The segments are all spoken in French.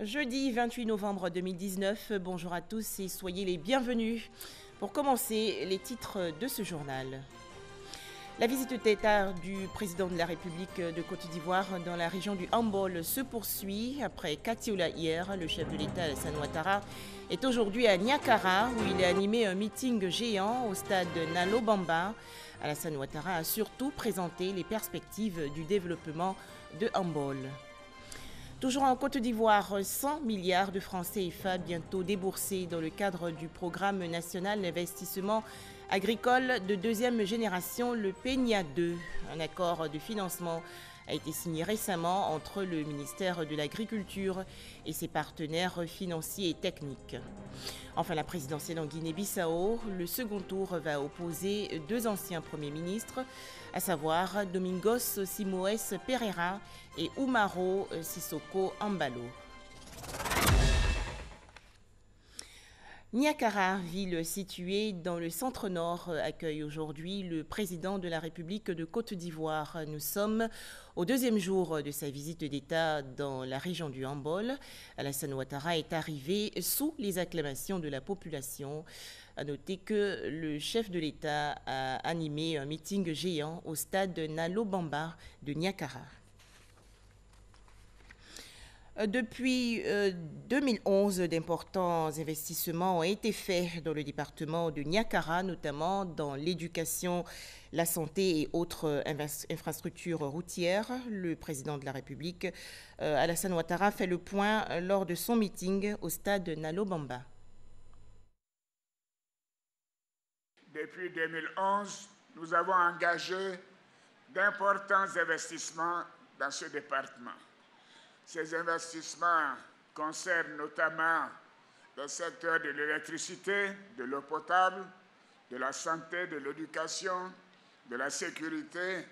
Jeudi 28 novembre 2019, bonjour à tous et soyez les bienvenus. Pour commencer, les titres de ce journal. La visite d'État du président de la République de Côte d'Ivoire dans la région du Hambol se poursuit. Après Katiola hier, le chef de l'État Alassane Ouattara est aujourd'hui à Niakara où il a animé un meeting géant au stade Nalo Bamba. Alassane Ouattara a surtout présenté les perspectives du développement de Hambol. Toujours en Côte d'Ivoire, 100 milliards de francs CFA bientôt déboursés dans le cadre du programme national d'investissement agricole de deuxième génération, le PENIA 2. Un accord de financement a été signé récemment entre le ministère de l'Agriculture et ses partenaires financiers et techniques. Enfin, la présidentielle en Guinée-Bissau, le second tour va opposer deux anciens premiers ministres, à savoir Domingos Simoes Pereira et Umaro Sissoko Embalo. Niakara, ville située dans le centre-nord, accueille aujourd'hui le président de la République de Côte d'Ivoire. Nous sommes au deuxième jour de sa visite d'État dans la région du Hambol. Alassane Ouattara est arrivé sous les acclamations de la population. À noter que le chef de l'État a animé un meeting géant au stade Nalo Bamba de Niakara. Depuis 2011, d'importants investissements ont été faits dans le département de Niakara, notamment dans l'éducation, la santé et autres infrastructures routières. Le président de la République, Alassane Ouattara, fait le point lors de son meeting au stade Nalo Bamba. Depuis 2011, nous avons engagé d'importants investissements dans ce département. Ces investissements concernent notamment le secteur de l'électricité, de l'eau potable, de la santé, de l'éducation, de la sécurité,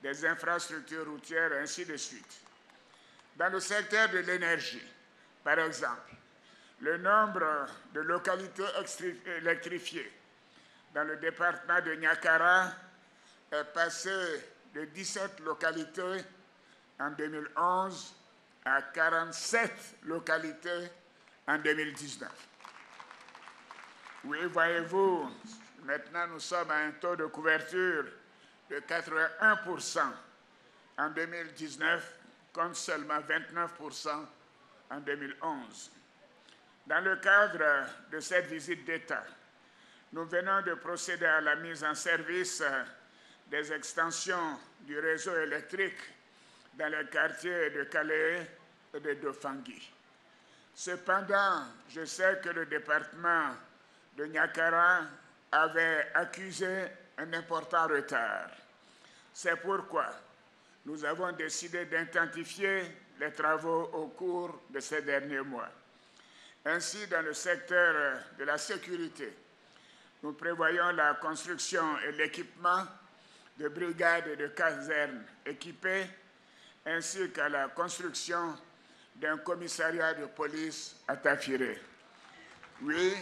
des infrastructures routières, et ainsi de suite. Dans le secteur de l'énergie, par exemple, le nombre de localités électrifiées dans le département de Niakara est passé de 17 localités en 2011 à 47 localités en 2019. Oui, voyez-vous, maintenant nous sommes à un taux de couverture de 81% en 2019, contre seulement 29% en 2011. Dans le cadre de cette visite d'État, nous venons de procéder à la mise en service des extensions du réseau électrique dans les quartiers de Calais et de Dofangui. Cependant, je sais que le département de Niakara avait accusé un important retard. C'est pourquoi nous avons décidé d'intensifier les travaux au cours de ces derniers mois. Ainsi, dans le secteur de la sécurité, nous prévoyons la construction et l'équipement de brigades et de casernes équipées, ainsi qu'à la construction d'un commissariat de police à Tafiré. Oui,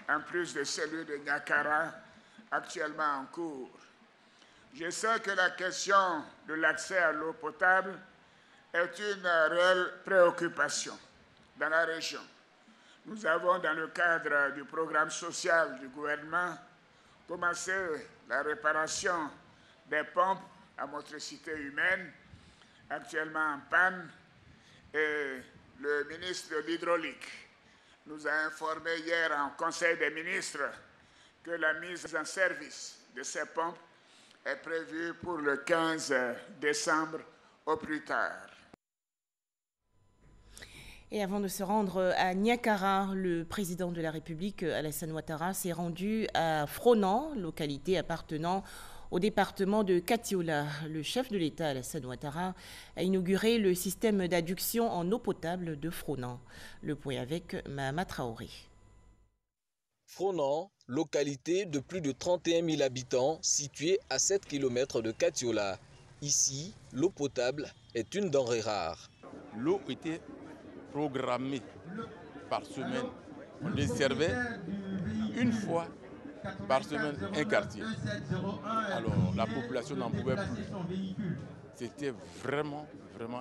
en plus de celui de Niakara, actuellement en cours. Je sais que la question de l'accès à l'eau potable est une réelle préoccupation dans la région. Nous avons, dans le cadre du programme social du gouvernement, commencé la réparation des pompes à motricité humaine, actuellement en panne, et le ministre de l'Hydraulique nous a informé hier en Conseil des ministres que la mise en service de ces pompes est prévue pour le 15 décembre au plus tard. Et avant de se rendre à Niakara, le président de la République, Alassane Ouattara, s'est rendu à Fronan, localité appartenant au département de Katiola. Le chef de l'État, Alassane Ouattara, a inauguré le système d'adduction en eau potable de Fronan. Le point avec Mahama Traoré. Fronan, localité de plus de 31 000 habitants, située à 7 km de Katiola. Ici, l'eau potable est une denrée rare. L'eau était programmée par semaine. On desservait une fois par semaine un quartier. Alors la population n'en pouvait plus. C'était vraiment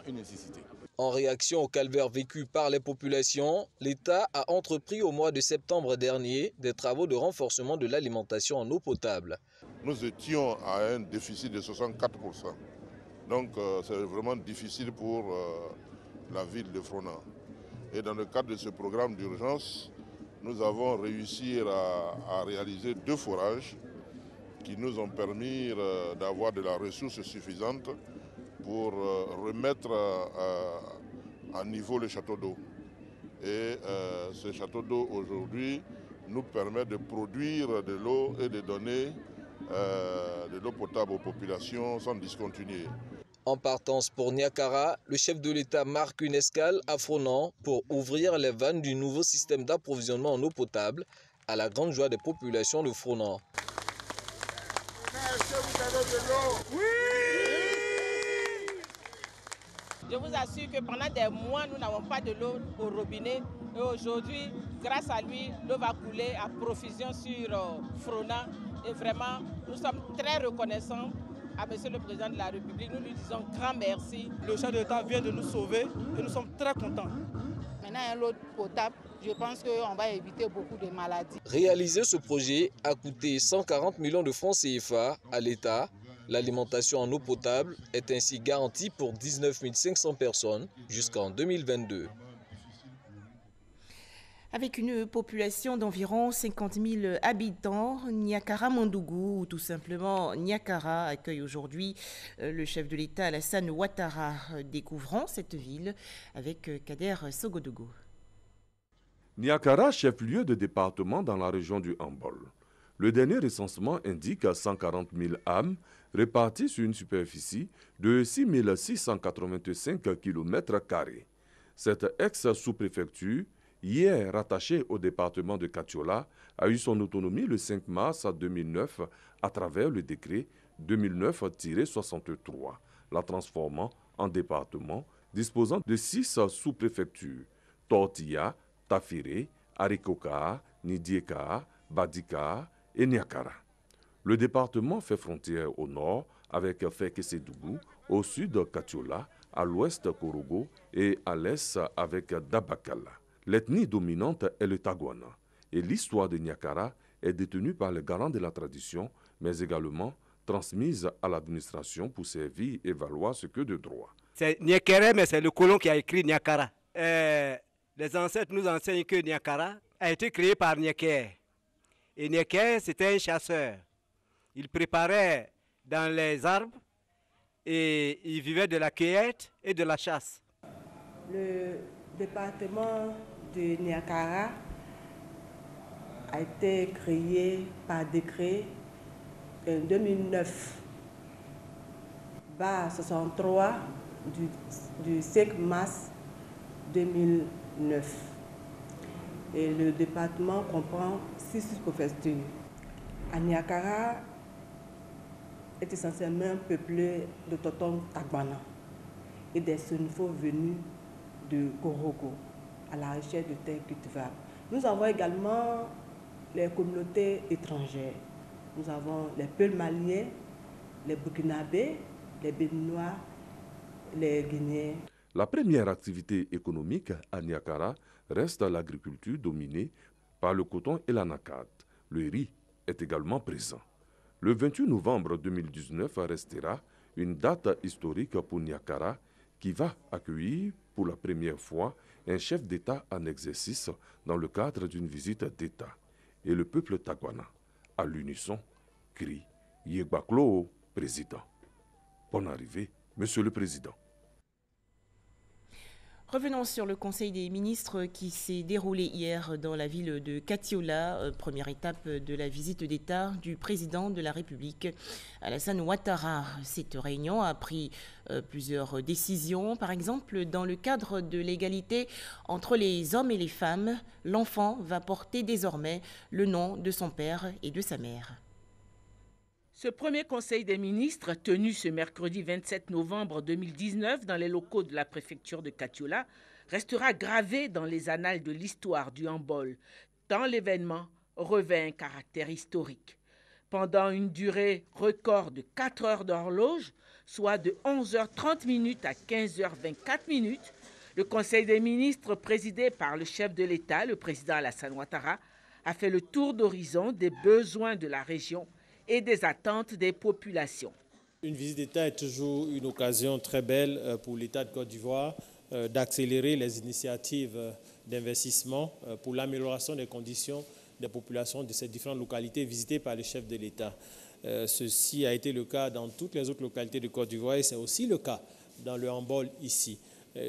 une nécessité. En réaction au calvaire vécu par les populations, l'État a entrepris au mois de septembre dernier des travaux de renforcement de l'alimentation en eau potable. Nous étions à un déficit de 64%. Donc c'est vraiment difficile pour la ville de Frona. Et dans le cadre de ce programme d'urgence, nous avons réussi à réaliser 2 forages qui nous ont permis d'avoir de la ressource suffisante pour remettre à niveau le château d'eau. Et ce château d'eau aujourd'hui nous permet de produire de l'eau et de donner de l'eau potable aux populations sans discontinuer. En partance pour Niakara, le chef de l'État marque une escale à Fronan pour ouvrir les vannes du nouveau système d'approvisionnement en eau potable à la grande joie des populations de Fronan. Est-ce que vous avez de l'eau? Oui! Je vous assure que pendant des mois, nous n'avons pas de l'eau au robinet. Et aujourd'hui, grâce à lui, l'eau va couler à profusion sur Frona. Et vraiment, nous sommes très reconnaissants à Monsieur le Président de la République. Nous lui disons grand merci. Le chef de l'État vient de nous sauver et nous sommes très contents. Maintenant, il y a l'eau potable. Je pense qu'on va éviter beaucoup de maladies. Réaliser ce projet a coûté 140 millions de francs CFA à l'État. L'alimentation en eau potable est ainsi garantie pour 19 500 personnes jusqu'en 2022. Avec une population d'environ 50 000 habitants, Niakara Mandougou, ou tout simplement Niakara, accueille aujourd'hui le chef de l'État Alassane Ouattara, découvrant cette ville avec Kader Sogodougou. Niakara, chef-lieu de département dans la région du Hambol. Le dernier recensement indique 140 000 âmes réparties sur une superficie de 6 685 km². Cette ex-sous-préfecture, hier rattachée au département de Katiola, a eu son autonomie le 5 mars 2009 à travers le décret 2009-63, la transformant en département disposant de 6 sous-préfectures, Tortilla, Tafiré, Arikoka, Nidieka, Badika et Niakara. Le département fait frontière au nord avec Fekessédougou, au sud Katiola, à l'ouest Korogo et à l'est avec Dabakala. L'ethnie dominante est le Tagwana et l'histoire de Niakara est détenue par les garants de la tradition, mais également transmise à l'administration pour servir et valoir ce que de droit. C'est Niakara, mais c'est le colon qui a écrit Niakara. Les ancêtres nous enseignent que Niakara a été créé par Niaker. Et Niaker, c'était un chasseur. Il préparait dans les arbres et il vivait de la cueillette et de la chasse. Le département de Niakara a été créé par décret en 2009, bas 63 du 5 mars 2009. Et le département comprend 6 sous-préfectures. Niakara est essentiellement peuplé de Toton Tagbana et des Sénéfaux venus de Korogo à la recherche de terres cultivables. Nous avons également les communautés étrangères. Nous avons les Peuls maliens, les Burkinabés, les Béninois, les Guinéens. La première activité économique à Niakara reste l'agriculture dominée par le coton et l'anacate. Le riz est également présent. Le 28 novembre 2019 restera une date historique pour Niakara qui va accueillir pour la première fois un chef d'État en exercice dans le cadre d'une visite d'État. Et le peuple Tagwana, à l'unisson, crie « Yegbaklo, président ». Bonne arrivée, Monsieur le Président. Revenons sur le Conseil des ministres qui s'est déroulé hier dans la ville de Katiola, première étape de la visite d'État du président de la République, Alassane Ouattara. Cette réunion a pris plusieurs décisions. Par exemple, dans le cadre de l'égalité entre les hommes et les femmes, l'enfant va porter désormais le nom de son père et de sa mère. Ce premier conseil des ministres, tenu ce mercredi 27 novembre 2019 dans les locaux de la préfecture de Katiola, restera gravé dans les annales de l'histoire du Hambol, tant l'événement revêt un caractère historique. pendant une durée record de 4 heures d'horloge, soit de 11h30 à 15h24. Le Conseil des ministres, présidé par le chef de l'État, le président Alassane Ouattara, a fait le tour d'horizon des besoins de la région et des attentes des populations. Une visite d'État est toujours une occasion très belle pour l'État de Côte d'Ivoire d'accélérer les initiatives d'investissement pour l'amélioration des conditions des populations de ces différentes localités visitées par le chef de l'État. Ceci a été le cas dans toutes les autres localités de Côte d'Ivoire et c'est aussi le cas dans le Hambol ici.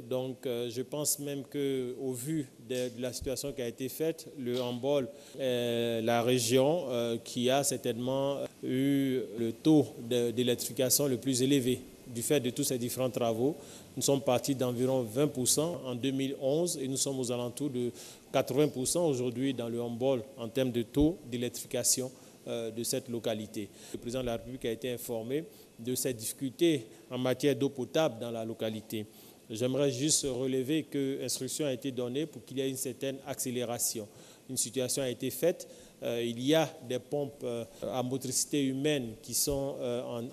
Donc je pense même qu'au vu de la situation qui a été faite, le Hambol est la région qui a certainement eu le taux d'électrification le plus élevé du fait de tous ces différents travaux. Nous sommes partis d'environ 20% en 2011 et nous sommes aux alentours de 80% aujourd'hui dans le Hambol en termes de taux d'électrification de cette localité. Le président de la République a été informé de ces difficultés en matière d'eau potable dans la localité. J'aimerais juste relever que l'instruction a été donnée pour qu'il y ait une certaine accélération. Une situation a été faite. Il y a des pompes à motricité humaine qui sont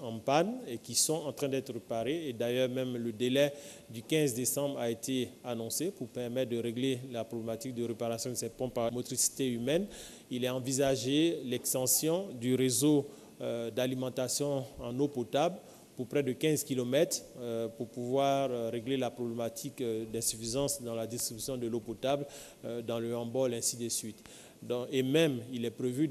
en panne et qui sont en train d'être réparées. Et d'ailleurs, même le délai du 15 décembre a été annoncé pour permettre de régler la problématique de réparation de ces pompes à motricité humaine. Il est envisagé l'extension du réseau d'alimentation en eau potable pour près de 15 km pour pouvoir régler la problématique d'insuffisance dans la distribution de l'eau potable dans le Hambol, ainsi de suite. Et même, il est prévu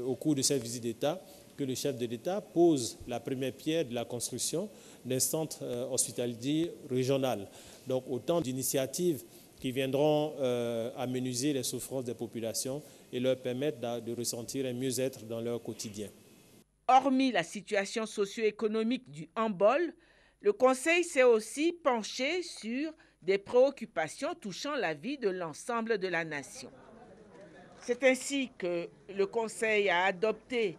au cours de cette visite d'État que le chef de l'État pose la première pierre de la construction d'un centre hospitalier régional. Donc autant d'initiatives qui viendront amenuiser les souffrances des populations et leur permettre de ressentir un mieux-être dans leur quotidien. Hormis la situation socio-économique du Hambol, le Conseil s'est aussi penché sur des préoccupations touchant la vie de l'ensemble de la nation. C'est ainsi que le Conseil a adopté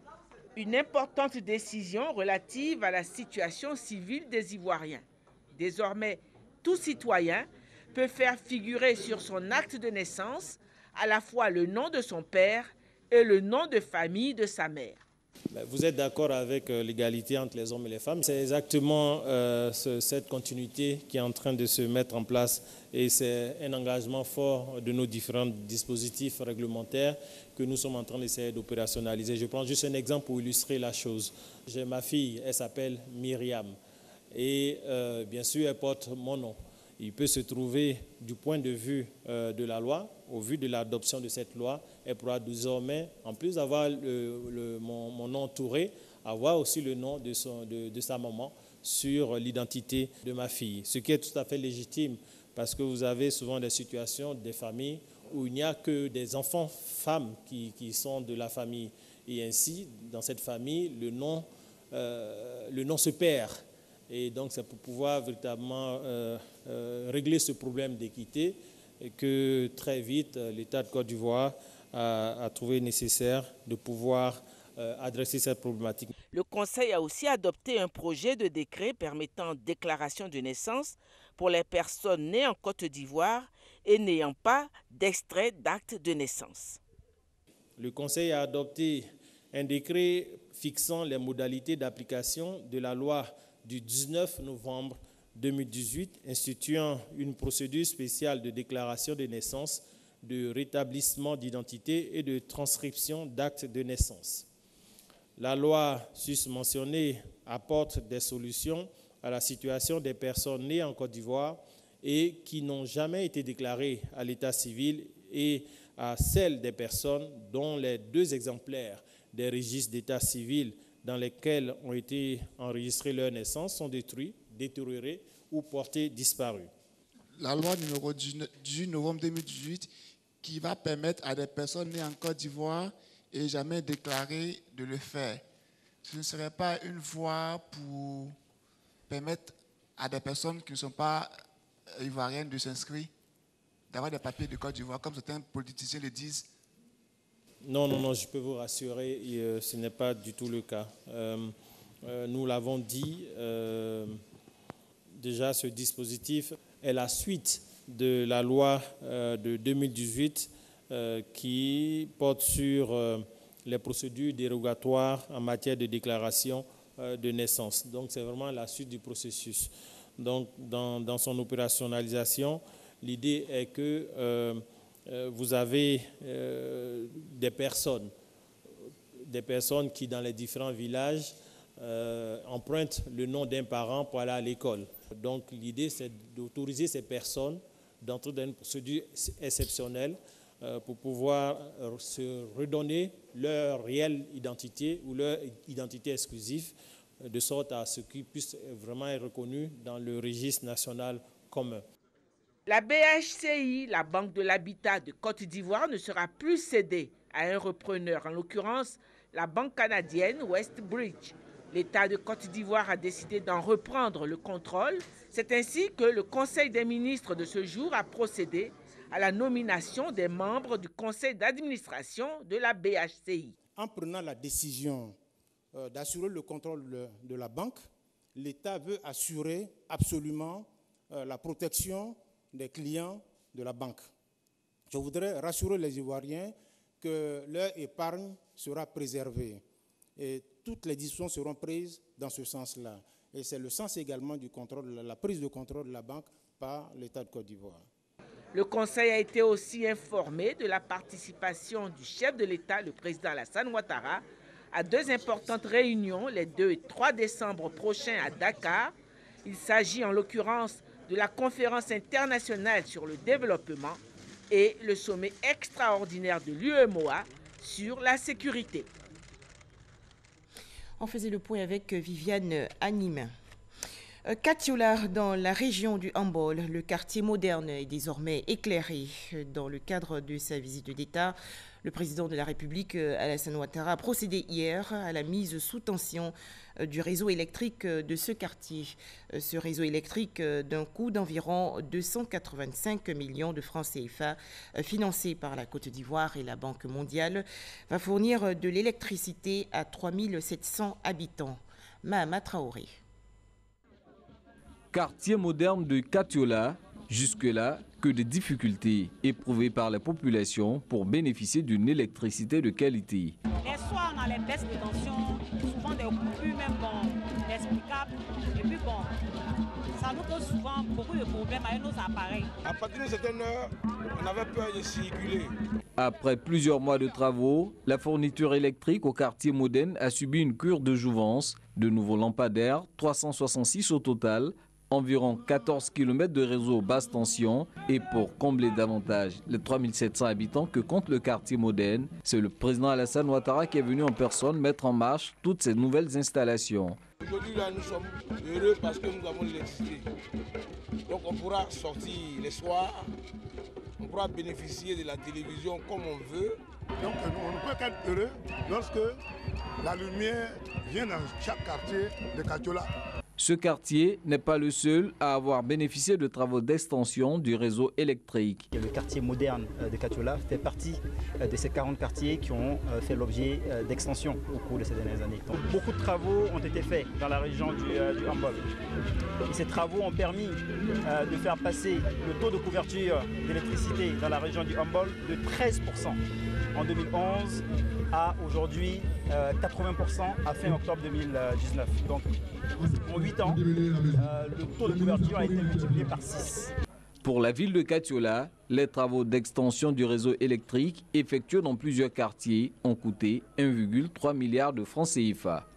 une importante décision relative à la situation civile des Ivoiriens. Désormais, tout citoyen peut faire figurer sur son acte de naissance à la fois le nom de son père et le nom de famille de sa mère. Vous êtes d'accord avec l'égalité entre les hommes et les femmes. C'est exactement cette continuité qui est en train de se mettre en place et c'est un engagement fort de nos différents dispositifs réglementaires que nous sommes en train d'essayer d'opérationnaliser. Je prends juste un exemple pour illustrer la chose. J'ai ma fille, elle s'appelle Myriam et bien sûr elle porte mon nom. Il peut se trouver du point de vue de la loi, au vu de l'adoption de cette loi, elle pourra désormais, en plus d'avoir mon nom Touré, avoir aussi le nom de sa maman sur l'identité de ma fille. Ce qui est tout à fait légitime parce que vous avez souvent des situations, des familles où il n'y a que des enfants femmes qui sont de la famille. Et ainsi, dans cette famille, le nom se perd. Et donc, c'est pour pouvoir véritablement régler ce problème d'équité et que très vite, l'État de Côte d'Ivoire a trouvé nécessaire de pouvoir adresser cette problématique. Le Conseil a aussi adopté un projet de décret permettant déclaration de naissance pour les personnes nées en Côte d'Ivoire et n'ayant pas d'extrait d'acte de naissance. Le Conseil a adopté un décret fixant les modalités d'application de la loi du 19 novembre 2018 instituant une procédure spéciale de déclaration de naissance, de rétablissement d'identité et de transcription d'actes de naissance. La loi susmentionnée apporte des solutions à la situation des personnes nées en Côte d'Ivoire et qui n'ont jamais été déclarées à l'état civil et à celle des personnes dont les 2 exemplaires des registres d'état civil dans lesquels ont été enregistrées leur naissance sont détruits, détériorés ou portés disparus. La loi numéro 18 novembre 2018 qui va permettre à des personnes nées en Côte d'Ivoire et jamais déclarées de le faire. Ce ne serait pas une voie pour permettre à des personnes qui ne sont pas ivoiriennes de s'inscrire, d'avoir des papiers de Côte d'Ivoire, comme certains politiciens le disent? Non, je peux vous rassurer, ce n'est pas du tout le cas. Nous l'avons dit, déjà ce dispositif est la suite de la loi de 2018 qui porte sur les procédures dérogatoires en matière de déclaration de naissance. Donc c'est vraiment la suite du processus. Donc dans son opérationnalisation, l'idée est que vous avez des personnes qui dans les différents villages empruntent le nom d'un parent pour aller à l'école. Donc l'idée c'est d'autoriser ces personnes d'entrer dans une procédure exceptionnelle pour pouvoir se redonner leur réelle identité ou leur identité exclusive, de sorte à ce qu'ils puissent vraiment être reconnus dans le registre national commun. La BHCI, la Banque de l'Habitat de Côte d'Ivoire, ne sera plus cédée à un repreneur, en l'occurrence la banque canadienne Westbridge. L'État de Côte d'Ivoire a décidé d'en reprendre le contrôle. C'est ainsi que le Conseil des ministres de ce jour a procédé à la nomination des membres du conseil d'administration de la BHCI. En prenant la décision d'assurer le contrôle de la banque, l'État veut assurer absolument la protection des clients de la banque. Je voudrais rassurer les Ivoiriens que leur épargne sera préservée et toutes les décisions seront prises dans ce sens-là. Et c'est le sens également du contrôle, la prise de contrôle de la banque par l'État de Côte d'Ivoire. Le Conseil a été aussi informé de la participation du chef de l'État, le président Alassane Ouattara, à deux importantes réunions les 2 et 3 décembre prochains à Dakar. Il s'agit en l'occurrence de la conférence internationale sur le développement et le sommet extraordinaire de l'UEMOA sur la sécurité. On faisait le point avec Viviane Animin. Katiola, dans la région du Hambol, le quartier moderne est désormais éclairé. Dans le cadre de sa visite d'État, le président de la République, Alassane Ouattara, a procédé hier à la mise sous tension du réseau électrique de ce quartier. Ce réseau électrique d'un coût d'environ 285 millions de francs CFA, financé par la Côte d'Ivoire et la Banque mondiale, va fournir de l'électricité à 3700 habitants. Mahama Traoré. Quartier moderne de Katiola, jusque-là que des difficultés éprouvées par la population pour bénéficier d'une électricité de qualité. Les soirs, on a les baisses de tension, souvent des coupures même inexplicables. Et puis bon, ça nous cause souvent beaucoup de problèmes avec nos appareils. À partir d'une certaine heure, on avait peur de circuler. Après plusieurs mois de travaux, la fourniture électrique au quartier moderne a subi une cure de jouvence. De nouveaux lampadaires, 366 au total, environ 14 km de réseau basse tension, et pour combler davantage les 3700 habitants que compte le quartier moderne, c'est le président Alassane Ouattara qui est venu en personne mettre en marche toutes ces nouvelles installations. Aujourd'hui, là, nous sommes heureux parce que nous avons l'électricité. Donc on pourra sortir les soirs, on pourra bénéficier de la télévision comme on veut. Donc on ne peut qu'être heureux lorsque la lumière vient dans chaque quartier de Katiola. Ce quartier n'est pas le seul à avoir bénéficié de travaux d'extension du réseau électrique. Le quartier moderne de Katiola fait partie de ces 40 quartiers qui ont fait l'objet d'extension au cours de ces dernières années. Donc, beaucoup de travaux ont été faits dans la région du Hambol. Et ces travaux ont permis de faire passer le taux de couverture d'électricité dans la région du Hambol de 13% en 2011 à aujourd'hui 80% à fin octobre 2019. Donc en 8 ans, le taux de couverture a été multiplié par 6. Pour la ville de Katiola, les travaux d'extension du réseau électrique effectués dans plusieurs quartiers ont coûté 1,3 milliard de francs CFA.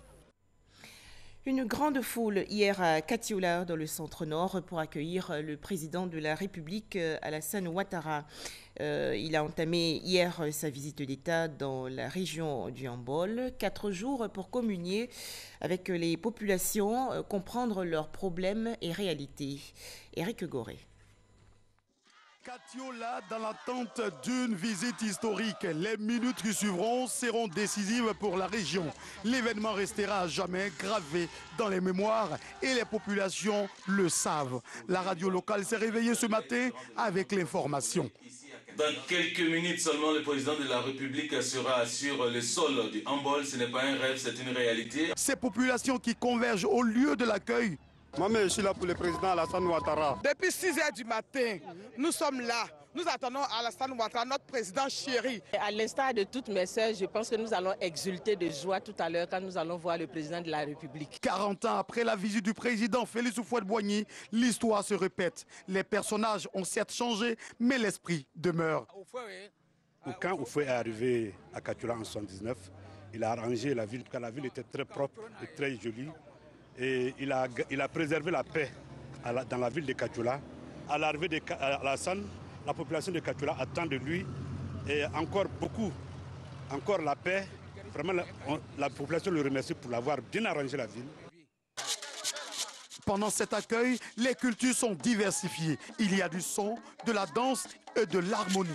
Une grande foule hier à Katiola, dans le centre-nord, pour accueillir le président de la République, Alassane Ouattara. Il a entamé hier sa visite d'État dans la région du Hambol. 4 jours pour communier avec les populations, comprendre leurs problèmes et réalités. Éric Goré. Katiola dans l'attente d'une visite historique. Les minutes qui suivront seront décisives pour la région. L'événement restera à jamais gravé dans les mémoires et les populations le savent. La radio locale s'est réveillée ce matin avec l'information. Dans quelques minutes seulement, le président de la République sera sur le sol du Hambol. Ce n'est pas un rêve, c'est une réalité. Ces populations qui convergent au lieu de l'accueil. Moi-même, je suis là pour le président Alassane Ouattara. Depuis 6 h du matin, nous sommes là Nous attendons Alassane Ouattara, notre président chéri. À l'instar de toutes mes sœurs, je pense que nous allons exulter de joie tout à l'heure quand nous allons voir le président de la République. 40 ans après la visite du président Félix Houphouët-Boigny, l'histoire se répète. Les personnages ont certes changé, mais l'esprit demeure. Quand Houphouët est arrivé à Katoula en 1979, il a arrangé la ville, car la ville était très propre et très jolie. Et il a préservé la paix dans la ville de Katoula. À l'arrivée d'Alassane, la population de Katoula attend de lui et encore beaucoup, encore la paix. Vraiment, la population le remercie pour l'avoir bien arrangé la ville. Pendant cet accueil, les cultures sont diversifiées. Il y a du son, de la danse et de l'harmonie.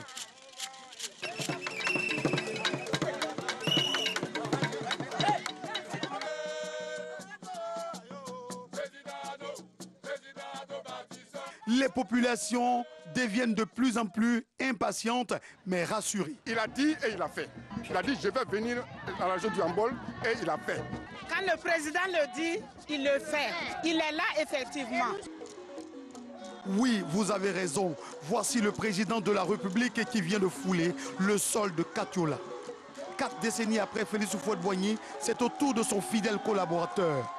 Les populations deviennent de plus en plus impatientes, mais rassurées. Il a dit et il a fait. Il a dit je vais venir à la région du Hambol et il a fait. Quand le président le dit, il le fait. Il est là effectivement. Oui, vous avez raison. Voici le président de la République qui vient de fouler le sol de Katoula. 4 décennies après Félix Houphouët-Boigny, c'est au tour de son fidèle collaborateur.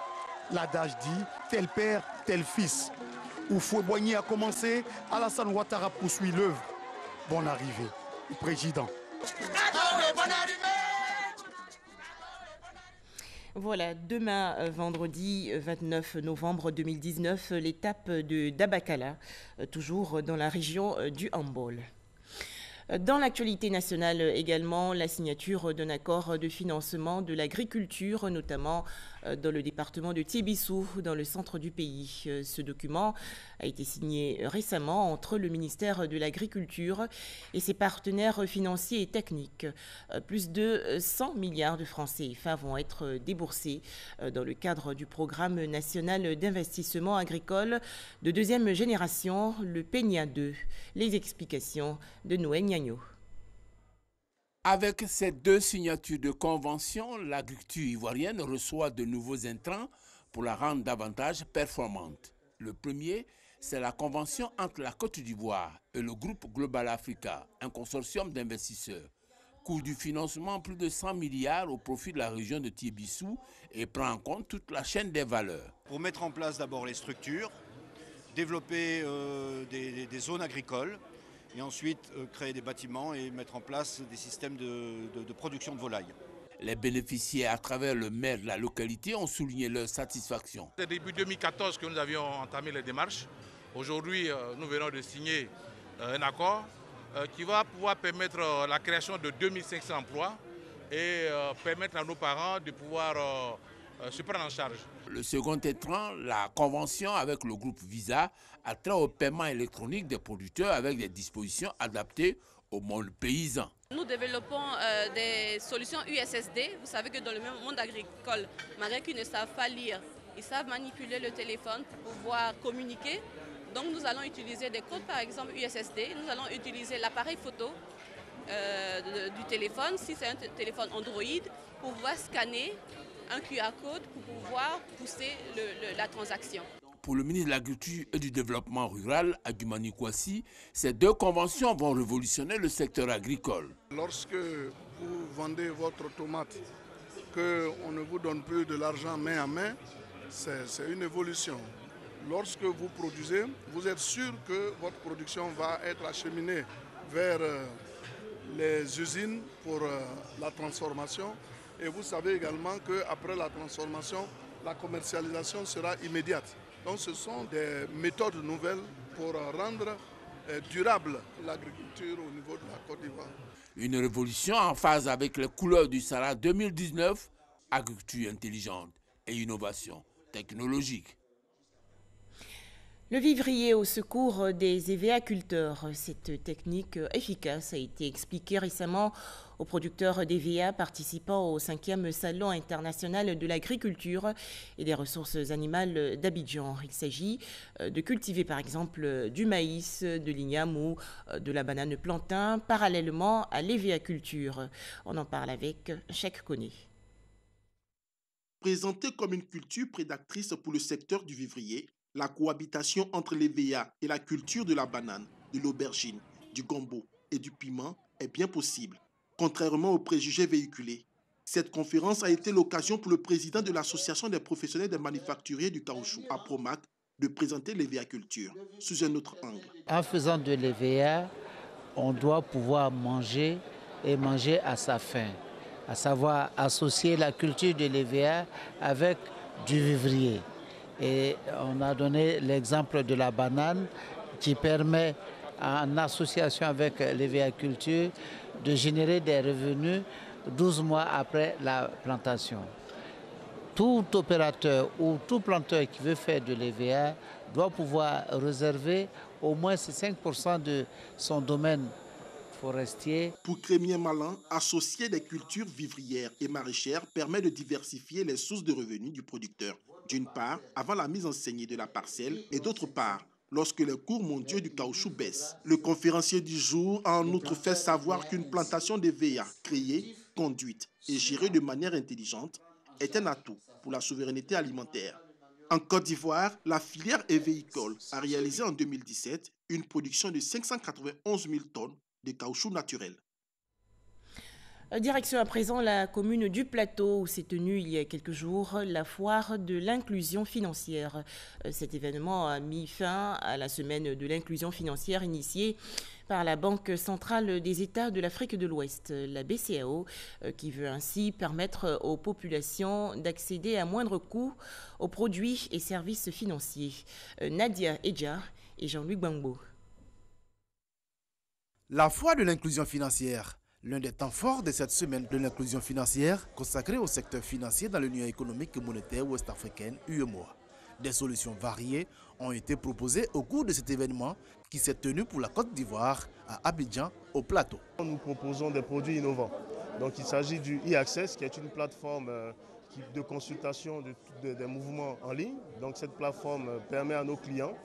L'adage dit, tel père, tel fils. Houphouët-Boigny a commencé, Alassane Ouattara poursuit l'œuvre. Bonne arrivée, président. Voilà, demain, vendredi 29 novembre 2019, l'étape de Dabakala, toujours dans la région du Hambol. Dans l'actualité nationale également, la signature d'un accord de financement de l'agriculture, notamment dans le département de Tiébissou, dans le centre du pays. Ce document a été signé récemment entre le ministère de l'Agriculture et ses partenaires financiers et techniques. Plus de 100 milliards de francs CFA vont être déboursés dans le cadre du programme national d'investissement agricole de deuxième génération, le PENIA 2. Les explications de Noël Niagno. Avec ces 2 signatures de convention, l'agriculture ivoirienne reçoit de nouveaux intrants pour la rendre davantage performante. Le premier, c'est la convention entre la Côte d'Ivoire et le groupe Global Africa, un consortium d'investisseurs. Coût du financement plus de 100 milliards au profit de la région de Tiébissou et prend en compte toute la chaîne des valeurs. Pour mettre en place d'abord les structures, développer des zones agricoles, et ensuite créer des bâtiments et mettre en place des systèmes de production de volailles. Les bénéficiaires, à travers le maire de la localité, ont souligné leur satisfaction. C'est début 2014 que nous avions entamé les démarches. Aujourd'hui, nous venons de signer un accord qui va pouvoir permettre la création de 2500 emplois et permettre à nos parents de pouvoir se prendre en charge. Le second étant la convention avec le groupe Visa a trait au paiement électronique des producteurs avec des dispositions adaptées au monde paysan. Nous développons des solutions USSD. Vous savez que dans le même monde agricole, malgré qu'ils ne savent pas lire, ils savent manipuler le téléphone pour pouvoir communiquer. Donc nous allons utiliser des codes par exemple USSD. Nous allons utiliser l'appareil photo du téléphone, si c'est un téléphone Android, pour pouvoir scanner un QR code pour pouvoir pousser la transaction. Pour le ministre de l'Agriculture et du Développement rural, Adjumani Kouassi, ces 2 conventions vont révolutionner le secteur agricole. Lorsque vous vendez votre tomate, qu'on ne vous donne plus de l'argent main à main, c'est une évolution. Lorsque vous produisez, vous êtes sûr que votre production va être acheminée vers les usines pour la transformation. Et vous savez également qu'après la transformation, la commercialisation sera immédiate. Donc ce sont des méthodes nouvelles pour rendre durable l'agriculture au niveau de la Côte d'Ivoire. Une révolution en phase avec les couleurs du Sahara 2019, agriculture intelligente et innovation technologique. Le vivrier au secours des évéaculteurs. Cette technique efficace a été expliquée récemment aux producteurs d'EVA participant au 5e Salon international de l'agriculture et des ressources animales d'Abidjan. Il s'agit de cultiver par exemple du maïs, de l'igname ou de la banane plantain parallèlement à l'évéaculture. On en parle avec Cheikh Koné. Présentée comme une culture prédatrice pour le secteur du vivrier, la cohabitation entre l'EVA et la culture de la banane, de l'aubergine, du gombo et du piment est bien possible, contrairement aux préjugés véhiculés. Cette conférence a été l'occasion pour le président de l'Association des professionnels des manufacturiers du caoutchouc, APROMAC, de présenter l'EVA-culture sous un autre angle. En faisant de l'EVA, on doit pouvoir manger et manger à sa faim, à savoir associer la culture de l'EVA avec du vivrier. Et on a donné l'exemple de la banane qui permet, en association avec l'EVA culture, de générer des revenus 12 mois après la plantation. Tout opérateur ou tout planteur qui veut faire de l'EVA doit pouvoir réserver au moins 5% de son domaine forestier. Pour Crémier Malin, associer des cultures vivrières et maraîchères permet de diversifier les sources de revenus du producteur. D'une part, avant la mise en saignée de la parcelle, et d'autre part, lorsque les cours mondiaux du caoutchouc baissent. Le conférencier du jour a en outre fait savoir qu'une plantation d'EVA créée, conduite et gérée de manière intelligente est un atout pour la souveraineté alimentaire. En Côte d'Ivoire, la filière évéicole a réalisé en 2017 une production de 591 000 tonnes de caoutchouc naturel. Direction à présent la commune du Plateau où s'est tenue il y a quelques jours la foire de l'inclusion financière. Cet événement a mis fin à la semaine de l'inclusion financière initiée par la Banque centrale des États de l'Afrique de l'Ouest, la BCAO, qui veut ainsi permettre aux populations d'accéder à moindre coût aux produits et services financiers. Nadia Edja et Jean-Luc Bangbo. La foire de l'inclusion financière. L'un des temps forts de cette semaine de l'inclusion financière consacrée au secteur financier dans l'Union économique et monétaire ouest-africaine, UEMOA. Des solutions variées ont été proposées au cours de cet événement qui s'est tenu pour la Côte d'Ivoire à Abidjan, au Plateau. Nous proposons des produits innovants. Donc il s'agit du e-Access qui est une plateforme de consultation des mouvements en ligne. Donc cette plateforme permet à nos clients,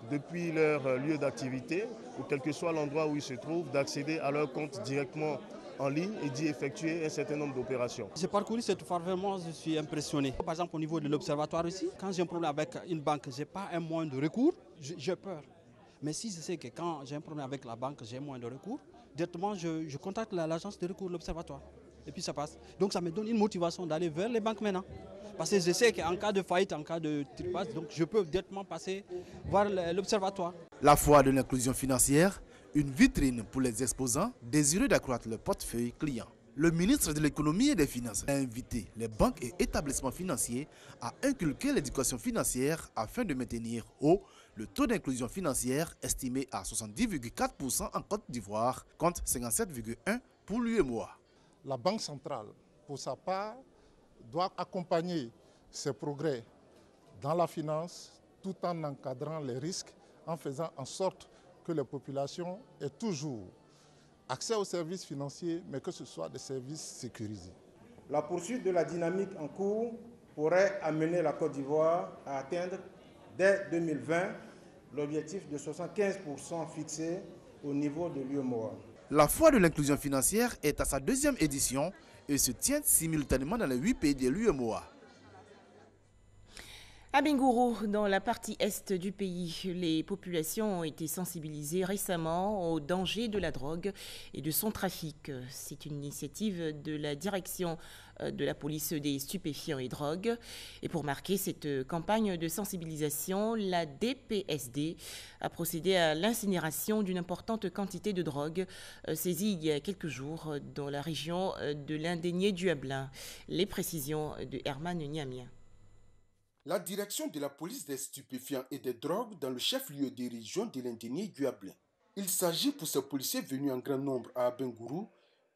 depuis leur lieu d'activité ou quel que soit l'endroit où ils se trouvent, d'accéder à leur compte directement en ligne et d'y effectuer un certain nombre d'opérations. J'ai parcouru cette foire, vraiment je suis impressionné. Par exemple au niveau de l'observatoire ici, quand j'ai un problème avec une banque, je n'ai pas un moyen de recours, j'ai peur. Mais si je sais que quand j'ai un problème avec la banque, j'ai un moyen de recours, directement je contacte l'agence de recours, l'observatoire. Et puis ça passe. Donc ça me donne une motivation d'aller vers les banques maintenant. Parce que je sais qu'en cas de faillite, en cas de trépasse, donc je peux directement passer voir l'observatoire. La foire de l'inclusion financière, une vitrine pour les exposants désireux d'accroître leur portefeuille client. Le ministre de l'économie et des finances a invité les banques et établissements financiers à inculquer l'éducation financière afin de maintenir haut le taux d'inclusion financière estimé à 70,4% en Côte d'Ivoire contre 57,1% pour l'UEMOA. La Banque centrale, pour sa part, doit accompagner ces progrès dans la finance tout en encadrant les risques, en faisant en sorte que les populations aient toujours accès aux services financiers, mais que ce soit des services sécurisés. La poursuite de la dynamique en cours pourrait amener la Côte d'Ivoire à atteindre dès 2020 l'objectif de 75% fixé au niveau de l'UEMOA. La foire de l'inclusion financière est à sa deuxième édition et se tient simultanément dans les 8 pays de l'UEMOA. À Bingourou, dans la partie est du pays, les populations ont été sensibilisées récemment aux dangers de la drogue et de son trafic. C'est une initiative de la direction de la police des stupéfiants et drogues. Et pour marquer cette campagne de sensibilisation, la DPSD a procédé à l'incinération d'une importante quantité de drogue saisie il y a quelques jours dans la région de l'Indénié-du-Ablin. Les précisions de Herman Niamien. La direction de la police des stupéfiants et des drogues dans le chef-lieu des régions de l'Indénié-du-Ablin. Il s'agit pour ces policiers venus en grand nombre à Bingourou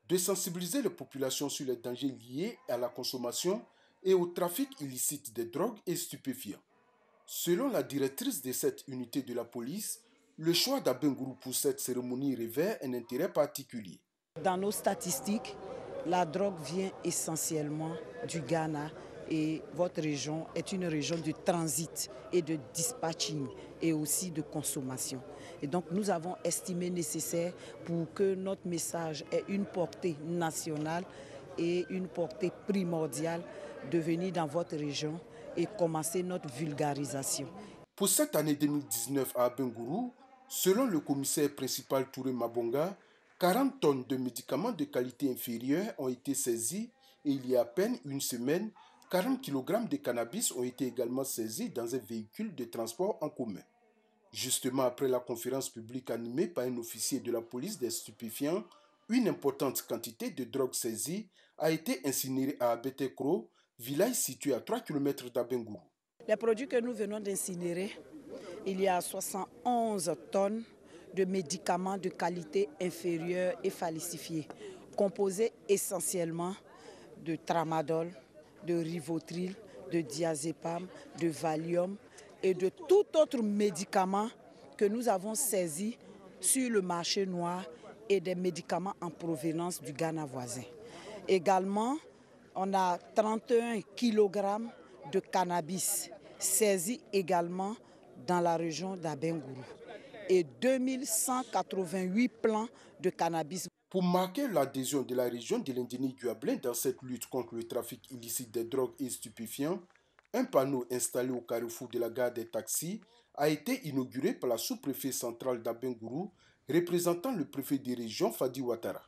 de sensibiliser les populations sur les dangers liés à la consommation et au trafic illicite des drogues et stupéfiants. Selon la directrice de cette unité de la police, le choix d'Abengourou pour cette cérémonie revêt un intérêt particulier. Dans nos statistiques, la drogue vient essentiellement du Ghana. Et votre région est une région de transit et de dispatching et aussi de consommation. Et donc nous avons estimé nécessaire pour que notre message ait une portée nationale et une portée primordiale de venir dans votre région et commencer notre vulgarisation. Pour cette année 2019 à Bingourou, Selon le commissaire principal Touré Mabonga, 40 tonnes de médicaments de qualité inférieure ont été saisis et il y a à peine une semaine, 40 kg de cannabis ont été également saisis dans un véhicule de transport en commun. Justement après la conférence publique animée par un officier de la police des stupéfiants, une importante quantité de drogue saisie a été incinérée à Abetekro, village situé à 3 km d'Abengourou. Les produits que nous venons d'incinérer, il y a 71 tonnes de médicaments de qualité inférieure et falsifiés, composés essentiellement de tramadol, de rivotril, de diazépam, de valium et de tout autre médicament que nous avons saisi sur le marché noir et des médicaments en provenance du Ghana voisin. Également, on a 31 kg de cannabis saisis également dans la région d'Abengourou et 2188 plants de cannabis. Pour marquer l'adhésion de la région de l'Indéni-Guablin dans cette lutte contre le trafic illicite des drogues et stupéfiants, un panneau installé au carrefour de la gare des taxis a été inauguré par la sous-préfet centrale d'Abengourou, représentant le préfet des régions Fadi Ouattara.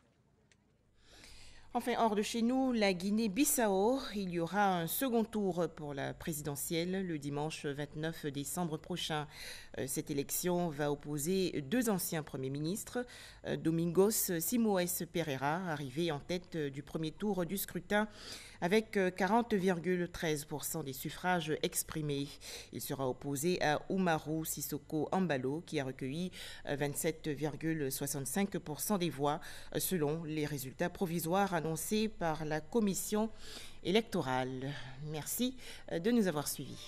Enfin, hors de chez nous, la Guinée-Bissau, il y aura un second tour pour la présidentielle le dimanche 29 décembre prochain. Cette élection va opposer deux anciens premiers ministres, Domingos Simoes Pereira, arrivé en tête du premier tour du scrutin avec 40,13% des suffrages exprimés. Il sera opposé à Umaru Sissoko Ambalo, qui a recueilli 27,65% des voix, selon les résultats provisoires annoncés par la commission électorale. Merci de nous avoir suivis.